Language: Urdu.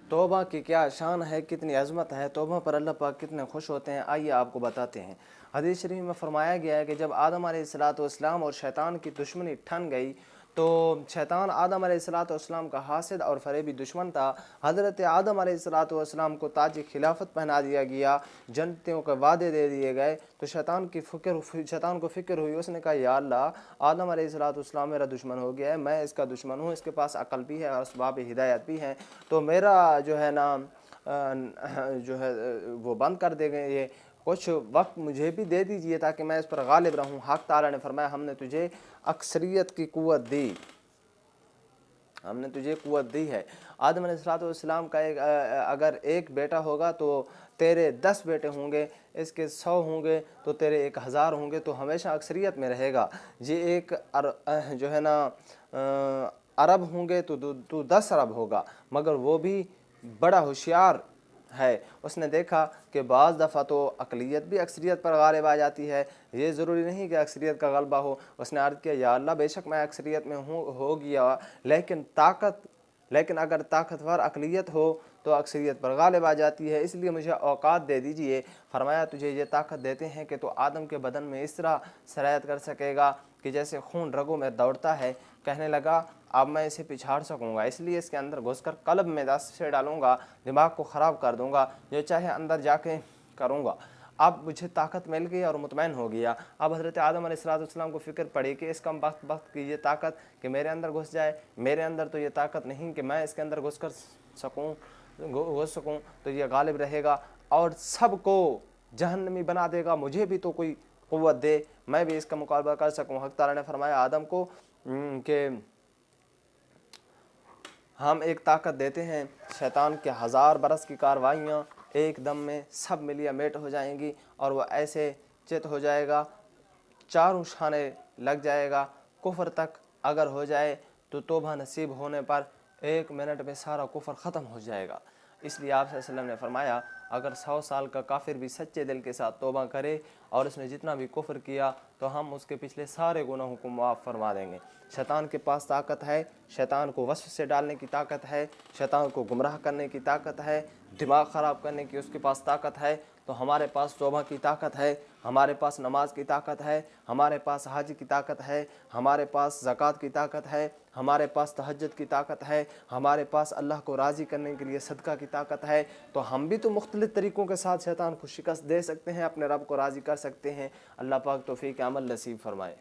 توبہ کی کیا شان ہے، کتنی عظمت ہے، توبہ پر اللہ پاک کتنے خوش ہوتے ہیں، آئیے آپ کو بتاتے ہیں۔ حدیث شریف میں فرمایا گیا ہے کہ جب آدم علیہ السلام اور شیطان کی دشمنی ٹھن گئی تو شیطان آدم علیہ السلام کا حاسد اور فریبی دشمن تھا۔ حضرت آدم علیہ السلام کو تاج خلافت پہنا دیا گیا، جنتوں کے وعدے دے دیے گئے، تو شیطان کو فکر ہوئی، اس نے کہا یا اللہ، آدم علیہ السلام میرا دشمن ہو گیا ہے، میں اس کا دشمن ہوں، اس کے پاس عقل بھی ہے اور اسباب ہدایت بھی ہیں، تو میرا جو ہے نا جو ہے وہ بند کر دے گئے، یہ کچھ وقت مجھے بھی دے دیجئے تاکہ میں اس پر غالب رہوں۔ حق تعالیٰ نے فرمایا ہم نے تجھے اکثریت کی قوت دی، ہم نے تجھے قوت دی ہے۔ آدم علیہ السلام کا اگر ایک بیٹا ہوگا تو تیرے 10 بیٹے ہوں گے، اس کے 100 ہوں گے تو تیرے 1000 ہوں گے، تو ہمیشہ اکثریت میں رہے گا۔ یہ ایک جو ہے نا عرب ہوں گے تو 10 عرب ہوگا، مگر وہ بھی بڑا ہوشیار ہے۔ اس نے دیکھا کہ بعض دفعہ تو اقلیت بھی اکثریت پر غالب آ جاتی ہے، یہ ضروری نہیں کہ اکثریت کا غلبہ ہو۔ اس نے عرض کیا یا اللہ، بے شک میں اکثریت میں ہو گیا، لیکن اگر طاقتور اقلیت ہو تو اکثریت پر غالب آ جاتی ہے، اس لیے مجھے اوقات دے دیجئے۔ فرمایا تجھے یہ طاقت دیتے ہیں کہ تو آدم کے بدن میں اس طرح سرایت کر سکے گا کہ جیسے خون رگوں میں دوڑتا ہے۔ کہنے لگا اب میں اسے پچھاڑ سکوں گا، اس لیے اس کے اندر گھس کر قلب میں دست سے ڈالوں گا، دماغ کو خراب کر دوں گا، جو چاہے اندر جا کے کروں گا۔ اب مجھے طاقت مل گئی اور مطمئن ہو گیا۔ اب حضرت آدم علیہ السلام کو فکر پڑی کہ اس کم وقت کی یہ طاقت کہ میرے اندر گھس جائے، میرے اندر تو یہ طاقت نہیں کہ میں اس کے اندر گھس سکوں، تو یہ غالب رہے گا اور سب کو جہنمی بنا دے گا، مجھے بھی تو کوئی قوت دے، میں بھی اس کا مقابلہ کر سکوں۔ حق تعالیٰ نے فرمایا آدم کو کہ ہم ایک طاقت دیتے ہیں، شیطان کے 1000 برس کی کاروائیاں ایک دم میں سب ملیہ میٹ ہو جائیں گی اور وہ ایسے چت ہو جائے گا، چاروں شانے لگ جائے گا، کفر تک اگر ہو جائے تو توبہ نصیب ہونے پر 1 منٹ میں سارا کفر ختم ہو جائے گا۔ اس لیے آپ صلی اللہ علیہ وسلم نے فرمایا اگر 100 سال کا کافر بھی سچے دل کے ساتھ توبہ کرے اور اس نے جتنا بھی کفر کیا تو ہم اس کے پچھلے سارے گناہوں کو معاف فرما دیں گے۔ شیطان کے پاس طاقت ہے، شیطان کو وسوسے ڈالنے کی طاقت ہے، شیطان کو گمراہ کرنے کی طاقت ہے، دماغ خراب کرنے کی اس کے پاس طاقت ہے، تو ہمارے پاس توبہ کی طاقت ہے، ہمارے پاس نماز کی طاقت ہے، ہمارے پاس حج کی طاقت ہے، ہمارے پاس زکوٰۃ کی طاقت ہے، ہمارے پاس تہجد کی طاقت ہے، ہمارے پاس اللہ کو راضی کرنے کے لیے صدقہ کی طاقت ہے، تو ہم بھی تو مختلف طریقوں کے ساتھ شیطان کو شکست دے سکتے ہیں، اپنے رب کو راضی کر سکتے ہیں۔ اللہ پاک توفیق عمل نصیب فرمائے۔